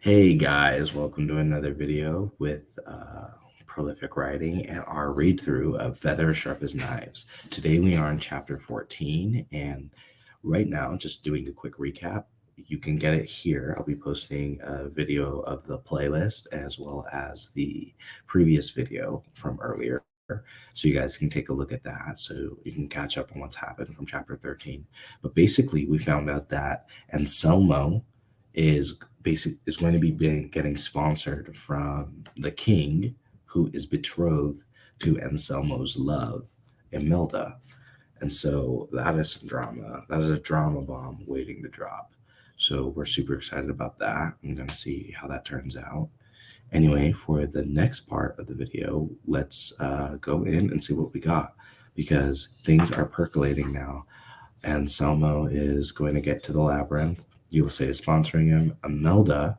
Hey guys, welcome to another video with prolific writing and our read through of Feather Sharp as Knives. Today we are on chapter 14, and right now, just doing a quick recap, you can get it here. I'll be posting a video of the playlist as well as the previous video from earlier. So you guys can take a look at that so you can catch up on what's happened from chapter 13. But basically, we found out that Anselmo is going to be getting sponsored from the king, who is betrothed to Anselmo's love, Imelda. And so that is some drama. That is a drama bomb waiting to drop. So we're super excited about that. I'm going to see how that turns out. Anyway, for the next part of the video, let's go in and see what we got, because things are percolating now. Anselmo is going to get to the labyrinth. Ulysses is sponsoring him. Imelda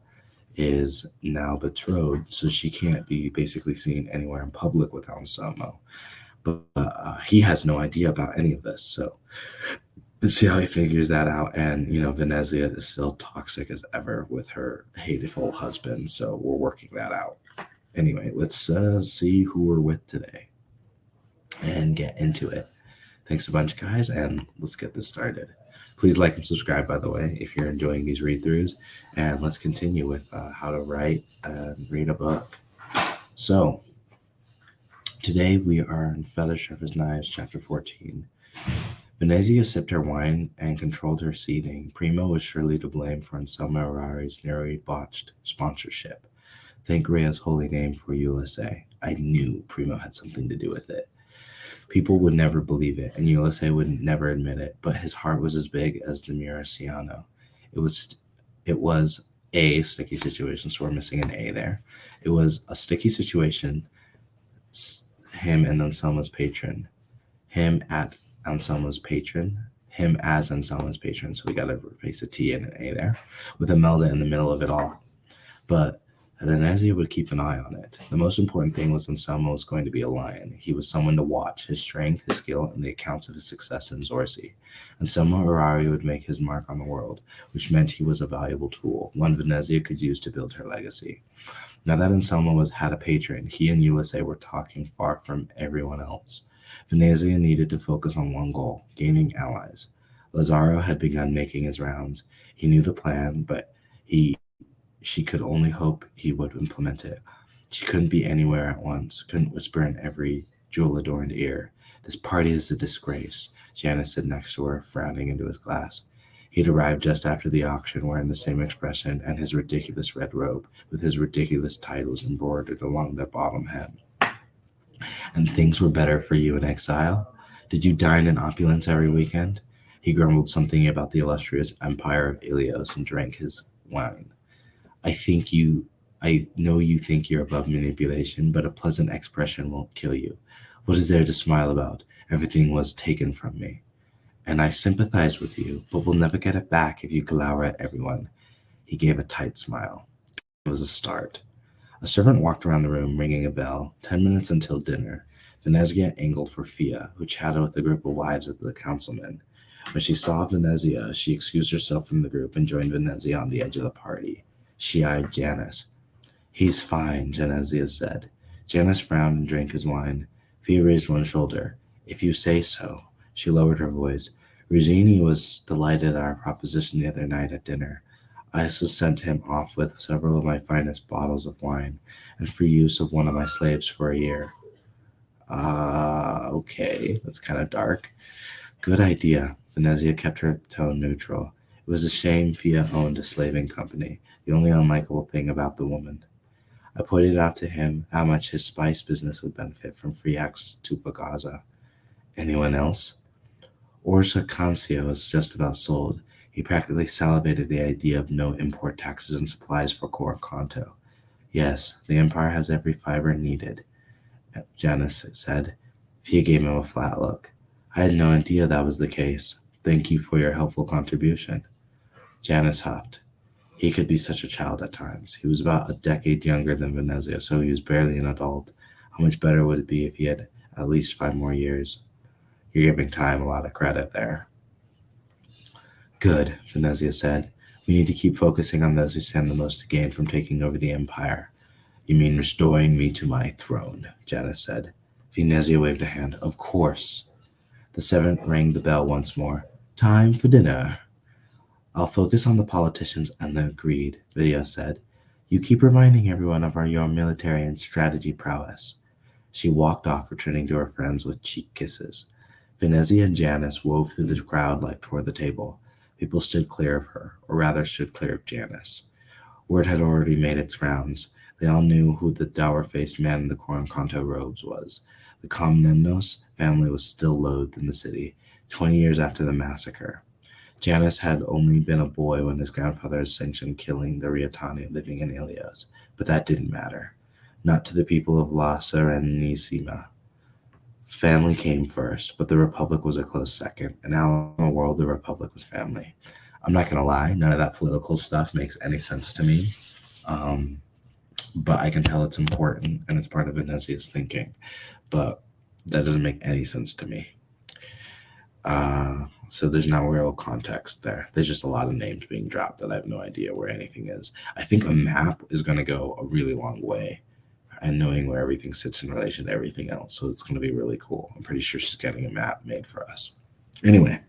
is now betrothed, so she can't be basically seen anywhere in public with Anselmo. But he has no idea about any of this, so let's see how he figures that out. And, Venezia is still toxic as ever with her hateful husband, so we're working that out. Anyway, let's see who we're with today and get into it. Thanks a bunch, guys, and let's get this started. Please like and subscribe, by the way, if you're enjoying these read-throughs. And let's continue with how to write and read a book. So, today we are in Feather Sharp as Knives, chapter 14. Venezia sipped her wine and controlled her seething. Primo was surely to blame for Anselmo Arari's nearly botched sponsorship. Thank Rhea's holy name for Ulysses. I knew Primo had something to do with it. People would never believe it, and Ulysses would never admit it, but his heart was as big as the Murciano. It was a sticky situation, so we're missing an A there. It was a sticky situation, him and Anselmo's patron. Him at Anselmo's patron. Him as Anselmo's patron, so we got to replace a T and an A there, with Imelda in the middle of it all. But Venezia would keep an eye on it. The most important thing was Anselmo was going to be a lion. He was someone to watch, his strength, his skill, and the accounts of his success in Zorzi. Anselmo Arari would make his mark on the world, which meant he was a valuable tool, one Venezia could use to build her legacy. Now that Anselmo had a patron, he and Ulysses were talking far from everyone else. Venezia needed to focus on one goal, gaining allies. Lazaro had begun making his rounds. He knew the plan, but she could only hope he would implement it. She couldn't be anywhere at once, couldn't whisper in every jewel-adorned ear. This party is a disgrace, Janice said next to her, frowning into his glass. He'd arrived just after the auction, wearing the same expression and his ridiculous red robe, with his ridiculous titles embroidered along the bottom hem. And things were better for you in exile? Did you dine in opulence every weekend? He grumbled something about the illustrious empire of Ilios and drank his wine. I know you think you're above manipulation, but a pleasant expression won't kill you. What is there to smile about? Everything was taken from me. And I sympathize with you, but we'll never get it back if you glower at everyone. He gave a tight smile. It was a start. A servant walked around the room, ringing a bell. 10 minutes until dinner. Venezia angled for Fia, who chatted with a group of wives of the councilman. When she saw Venezia, she excused herself from the group and joined Venezia on the edge of the party. She eyed Janice. He's fine, Venezia said. Janice frowned and drank his wine. Fia raised one shoulder. If you say so. She lowered her voice. Ruggieri was delighted at our proposition the other night at dinner. I also sent him off with several of my finest bottles of wine and free use of one of my slaves for a year. Okay, that's kind of dark. Good idea. Venezia kept her tone neutral. It was a shame Fia owned a slaving company, the only unlikable thing about the woman. I pointed out to him how much his spice business would benefit from free access to Pagaza. Anyone else? Orsa Cancio is just about sold. He practically salivated the idea of no import taxes and supplies for Coricanto. Yes, the empire has every fiber needed, Janice said. Fia gave him a flat look. I had no idea that was the case. Thank you for your helpful contribution. Janice huffed. He could be such a child at times. He was about a decade younger than Venezia, so he was barely an adult. How much better would it be if he had at least 5 more years? You're giving time a lot of credit there. Good, Venezia said. We need to keep focusing on those who stand the most to gain from taking over the empire. You mean restoring me to my throne, Janice said. Venezia waved a hand. Of course. The servant rang the bell once more. Time for dinner. I'll focus on the politicians and the greed, Video said. You keep reminding everyone of your military and strategy prowess. She walked off, returning to her friends with cheek kisses. Venezia and Janice wove through the crowd like toward the table. People stood clear of her, or rather stood clear of Janice. Word had already made its rounds. They all knew who the dour-faced man in the Coroncanto robes was. The Comnennos family was still loathed in the city, 20 years after the massacre. Janice had only been a boy when his grandfather had sanctioned killing the Riatani living in Ilios, but that didn't matter. Not to the people of La Serenissima. Family came first, but the Republic was a close second, and now in the world, the Republic was family. I'm not going to lie, none of that political stuff makes any sense to me, but I can tell it's important, and it's part of Venezia's thinking, but that doesn't make any sense to me. So there's no real context there. There's just a lot of names being dropped that I have no idea where anything is. I think a map is going to go a really long way, and knowing where everything sits in relation to everything else. So it's going to be really cool. I'm pretty sure she's getting a map made for us. Anyway,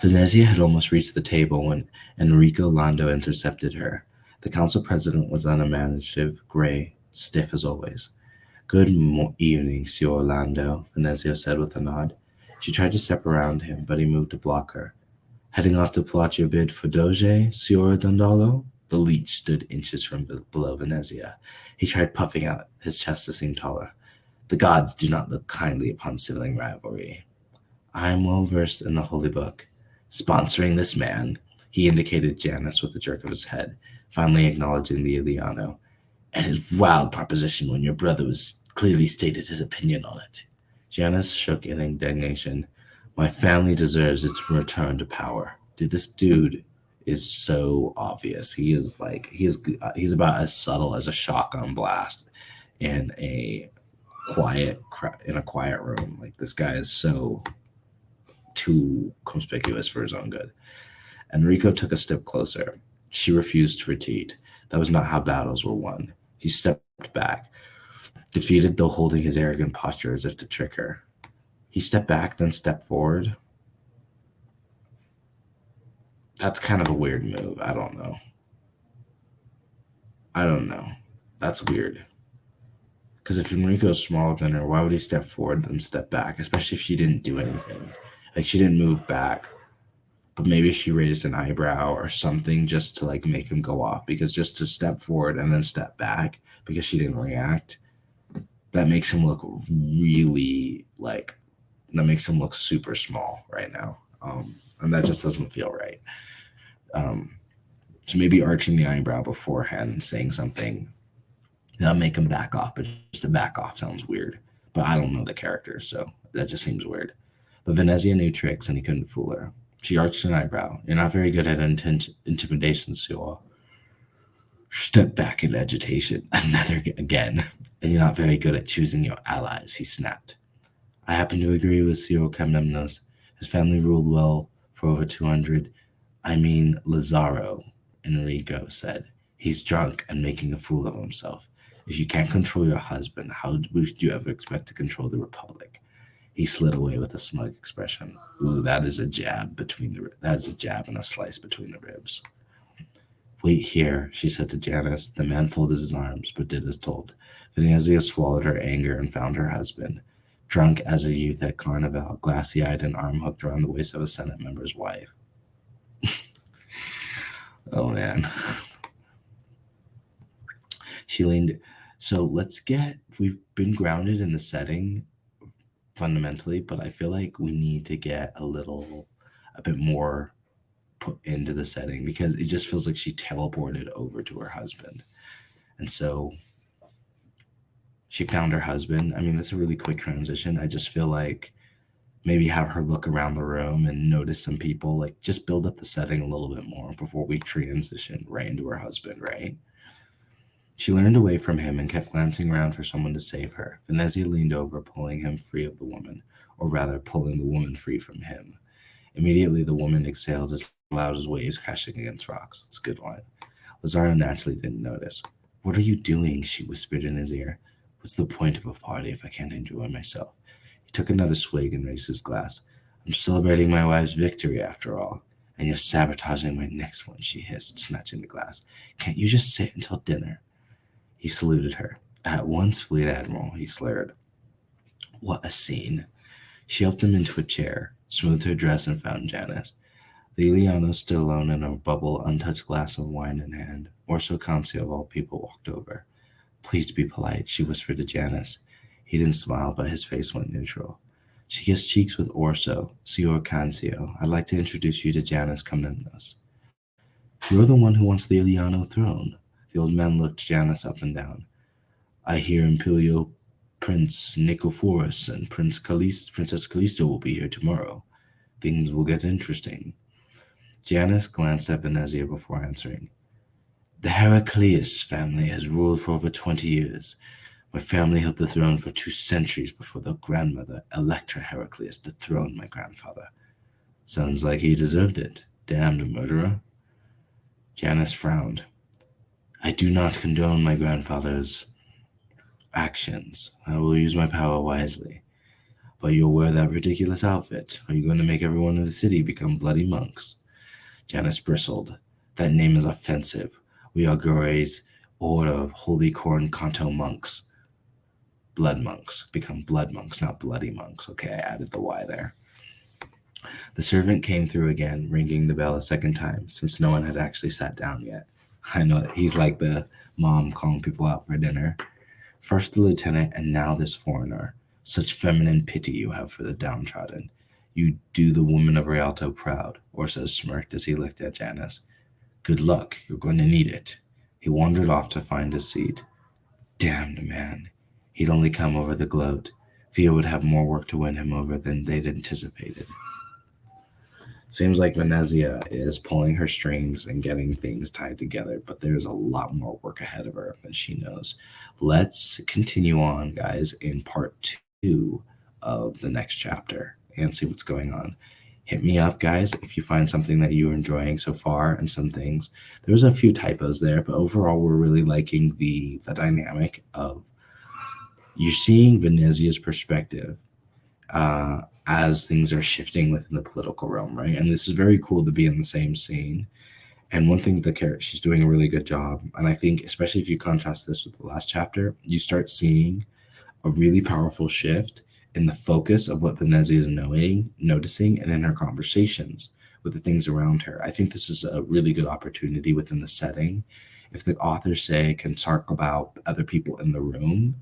Venezia had almost reached the table when Enrico Lando intercepted her. The council president was unimaginative, gray, stiff as always. Good evening, Signor Lando, Venezia said with a nod. She tried to step around him, but he moved to block her. Heading off to plot your bid for Doge, Signor Dandolo? The leech stood inches from below Venezia. He tried puffing out his chest to seem taller. The gods do not look kindly upon sibling rivalry. I am well versed in the Holy Book. Sponsoring this man, he indicated Janice with a jerk of his head, finally acknowledging the Iliano, and his wild proposition when your brother was clearly stated his opinion on it. Janice shook in indignation. My family deserves its return to power. Dude, this dude is so obvious. He's about as subtle as a shotgun blast in a quiet room. Like, this guy is so too conspicuous for his own good. Enrico took a step closer. She refused to retreat. That was not how battles were won. He stepped back, defeated though holding his arrogant posture as if to trick her. He stepped back, then stepped forward. That's kind of a weird move. I don't know. That's weird. Because if Enrico's smaller than her, why would he step forward then step back? Especially if she didn't do anything. Like, she didn't move back. But maybe she raised an eyebrow or something just to, like, make him go off. Because just to step forward and then step back because she didn't react, that makes him look really, like, that makes him look super small right now. And that just doesn't feel right. So maybe arching the eyebrow beforehand and saying something that'll make him back off, but just to back off sounds weird. But I don't know the character, so that just seems weird. But Venezia knew tricks, and he couldn't fool her. She arched an eyebrow. You're not very good at intimidation, Signor. Step back in agitation. Again. And you're not very good at choosing your allies, he snapped. I happen to agree with Signor Comnennos. His family ruled well for over 200. Lazaro, Enrico said. He's drunk and making a fool of himself. If you can't control your husband, how would you ever expect to control the Republic? He slid away with a smug expression. Ooh, that is a jab and a slice between the ribs. Wait here, she said to Janice. The man folded his arms, but did as told. Venezia swallowed her anger and found her husband, drunk as a youth at Carnival, glassy-eyed and arm hooked around the waist of a Senate member's wife. Oh, man. She leaned. So we've been grounded in the setting fundamentally, but I feel like we need to get a bit more put into the setting because it just feels like she teleported over to her husband. And so she found her husband. I mean, that's a really quick transition. I just feel like maybe have her look around the room and notice some people, like just build up the setting a little bit more before we transition right into her husband, right? She leaned away from him and kept glancing around for someone to save her. Venezia leaned over, pulling him free of the woman, or rather pulling the woman free from him. Immediately, the woman exhaled as loud as waves crashing against rocks. That's a good line. Lazaro naturally didn't notice. "What are you doing?" she whispered in his ear. "What's the point of a party if I can't enjoy myself?" He took another swig and raised his glass. "I'm celebrating my wife's victory, after all. And you're sabotaging my next one," she hissed, snatching the glass. "Can't you just sit until dinner?" He saluted her. "At once, Fleet Admiral," he slurred. What a scene. She helped him into a chair, smoothed her dress, and found Janice. The Iliano stood alone in a bubble, untouched glass of wine in hand. Orso Cancio, of all people, walked over. "Please be polite," she whispered to Janice. He didn't smile, but his face went neutral. She kissed cheeks with Orso. "Signor Cancio, I'd like to introduce you to Janice Comnenus. You're the one who wants the Iliano throne." The old man looked Janice up and down. "I hear Imperial Prince Nicephorus and Princess Callisto will be here tomorrow. Things will get interesting." Janice glanced at Venezia before answering. "The Heraclius family has ruled for over 20 years. My family held the throne for 2 centuries before their grandmother, Electra Heraclius, dethroned my grandfather. Sounds like he deserved it. Damned murderer." Janice frowned. "I do not condone my grandfather's actions. I will use my power wisely. But you'll wear that ridiculous outfit. Are you going to make everyone in the city become bloody monks?" Janice bristled. "That name is offensive. We are Gore's Order of Holy Corn Kanto monks. Blood monks. Become blood monks, not bloody monks." Okay, I added the Y there. The servant came through again, ringing the bell a second time, since no one had actually sat down yet. I know he's like the mom calling people out for dinner. "First the lieutenant, and now this foreigner. Such feminine pity you have for the downtrodden. You do the woman of Rialto proud," Orso smirked as he looked at Janice. "Good luck, you're going to need it." He wandered off to find his seat. Damned man. He'd only come over the gloat. Fia would have more work to win him over than they'd anticipated. Seems like Venezia is pulling her strings and getting things tied together, but there's a lot more work ahead of her than she knows. Let's continue on, guys, in part 2 of the next chapter and see what's going on. Hit me up, guys, if you find something that you're enjoying so far and some things. There's a few typos there, but overall we're really liking the dynamic of you're seeing Venezia's perspective as things are shifting within the political realm, right? And this is very cool to be in the same scene. And one thing she's doing a really good job, and I think especially if you contrast this with the last chapter, you start seeing a really powerful shift in the focus of what Venezia is noticing, and in her conversations with the things around her. I think this is a really good opportunity within the setting. If the authors can talk about other people in the room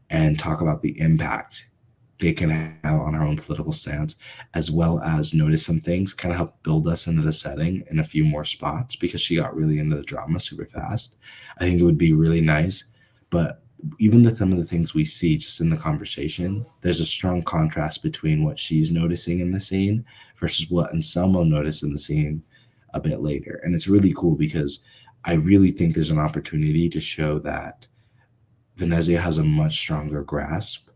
and talk about the impact they can have on our own political stance, as well as notice some things, kind of help build us into the setting in a few more spots, because she got really into the drama super fast. I think it would be really nice. But even some of the things we see just in the conversation, there's a strong contrast between what she's noticing in the scene versus what Anselmo noticed in the scene a bit later. And it's really cool because I really think there's an opportunity to show that Venezia has a much stronger grasp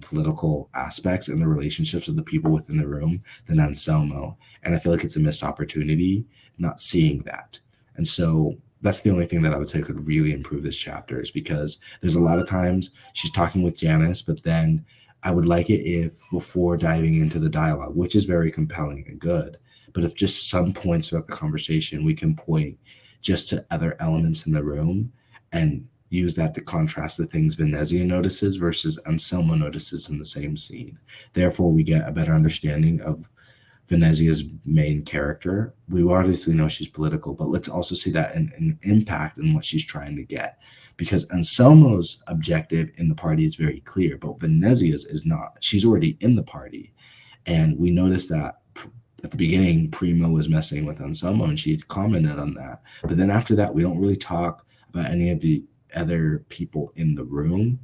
political aspects and the relationships of the people within the room than Anselmo. And I feel like it's a missed opportunity not seeing that. And so that's the only thing that I would say could really improve this chapter, is because there's a lot of times she's talking with Janice, but then I would like it if before diving into the dialogue, which is very compelling and good, but if just some points throughout the conversation, we can point just to other elements in the room and use that to contrast the things Venezia notices versus Anselmo notices in the same scene. Therefore, we get a better understanding of Venezia's main character. We obviously know she's political, but let's also see that an impact in what she's trying to get. Because Anselmo's objective in the party is very clear, but Venezia's is not. She's already in the party. And we noticed that at the beginning, Primo was messing with Anselmo, and she had commented on that. But then after that, we don't really talk about any of the other people in the room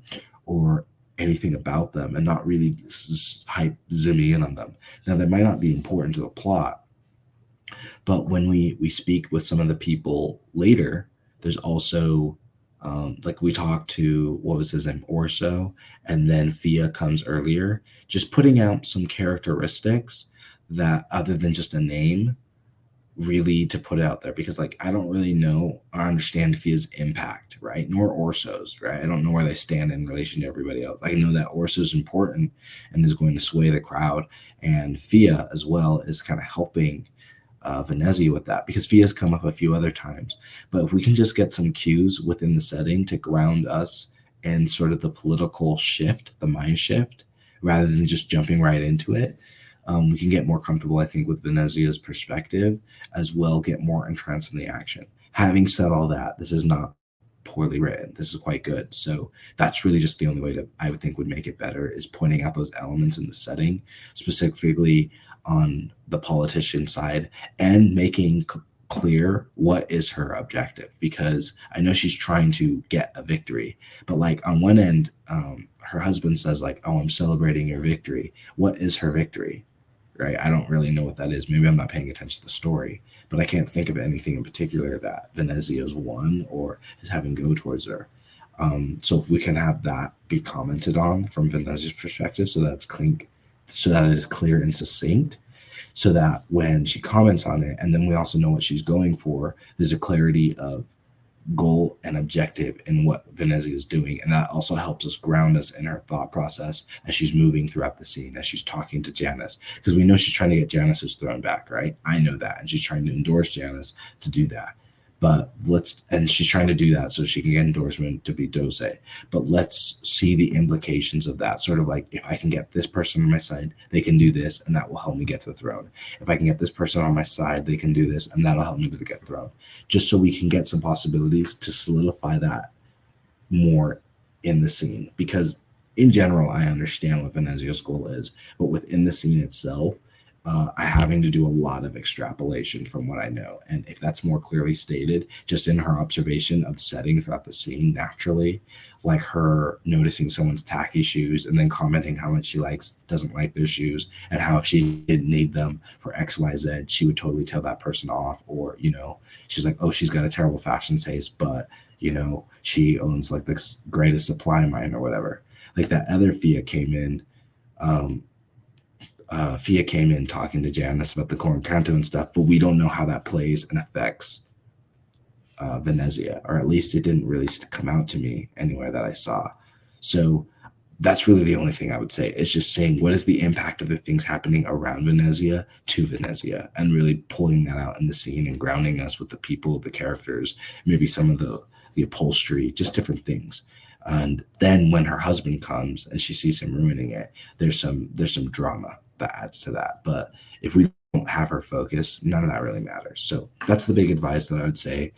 or anything about them, and not really zooming in on them. Now, that might not be important to the plot, but when we speak with some of the people later, there's also like we talked to, what was his name, Orso, and then Fia comes earlier, just putting out some characteristics that other than just a name, really to put it out there, because like I don't really know or understand Fia's impact, right? Nor Orso's, right? I don't know where they stand in relation to everybody else. I know that Orso's important and is going to sway the crowd, and Fia as well is kind of helping Venezia with that, because Fia's come up a few other times. But if we can just get some cues within the setting to ground us in sort of the political shift, the mind shift, rather than just jumping right into it, we can get more comfortable, I think, with Venezia's perspective, as well get more entrenched in the action. Having said all that, this is not poorly written. This is quite good. So that's really just the only way that I would think would make it better, is pointing out those elements in the setting, specifically on the politician side, and making clear what is her objective, because I know she's trying to get a victory, but like on one end, her husband says like, oh, I'm celebrating your victory. What is her victory? Right? I don't really know what that is. Maybe I'm not paying attention to the story, but I can't think of anything in particular that Venezia's won or is having go towards her. So if we can have that be commented on from Venezia's perspective, so that's clean, so that it is clear and succinct, so that when she comments on it, and then we also know what she's going for, there's a clarity of goal and objective in what Venezia is doing. And that also helps us ground us in her thought process as she's moving throughout the scene, as she's talking to Janice, because we know she's trying to get Janice's throne back, right? I know that. And she's trying to endorse Janice to do that. But and she's trying to do that so she can get endorsement to be Dose. But let's see the implications of that. Sort of like, if I can get this person on my side, they can do this, and that will help me get to the throne. If I can get this person on my side, they can do this, and that'll help me to get the throne. Just so we can get some possibilities to solidify that more in the scene. Because in general, I understand what Venezia's goal is, but within the scene itself, I'm having to do a lot of extrapolation from what I know. And if that's more clearly stated, just in her observation of setting throughout the scene naturally, like her noticing someone's tacky shoes and then commenting how much she doesn't like those shoes, and how if she didn't need them for XYZ, she would totally tell that person off. Or, you know, she's like, oh, she's got a terrible fashion taste, but, you know, she owns like the greatest supply mine or whatever. Like that other Fia came in, Fia came in talking to Janice about the corn canto and stuff, but we don't know how that plays and affects Venezia, or at least it didn't really come out to me anywhere that I saw. So that's really the only thing I would say. It's just saying, what is the impact of the things happening around Venezia to Venezia, and really pulling that out in the scene and grounding us with the people, the characters, maybe some of the upholstery, just different things. And then when her husband comes and she sees him ruining it, there's some drama that adds to that. But if we don't have her focus, none of that really matters. So that's the big advice that I would say.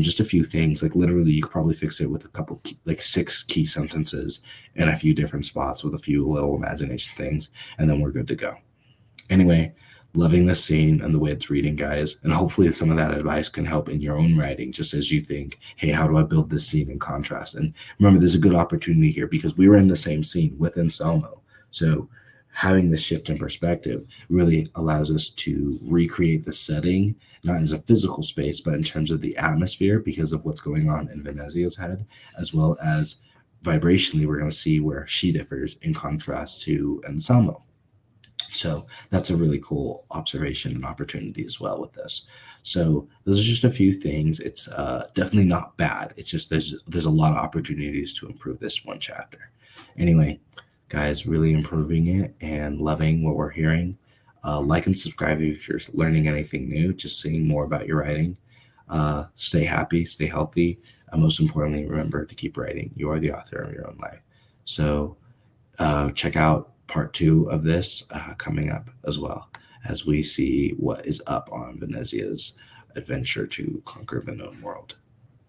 Just a few things, like literally you could probably fix it with a couple, like 6 key sentences in a few different spots with a few little imagination things, and then we're good to go. Anyway, loving this scene and the way it's reading, guys. And hopefully some of that advice can help in your own writing, just as you think, hey, how do I build this scene in contrast? And remember, there's a good opportunity here because we were in the same scene with Anselmo. So having this shift in perspective really allows us to recreate the setting, not as a physical space, but in terms of the atmosphere, because of what's going on in Venezia's head, as well as vibrationally, we're going to see where she differs in contrast to Anselmo. So that's a really cool observation and opportunity as well with this. So those are just a few things. It's definitely not bad. It's just there's a lot of opportunities to improve this one chapter. Anyway, guys, really improving it and loving what we're hearing. Like and subscribe if you're learning anything new, just seeing more about your writing. Stay happy, stay healthy, and most importantly, remember to keep writing. You are the author of your own life. So check out part 2 of this coming up, as well as we see what is up on Venezia's adventure to conquer the known world.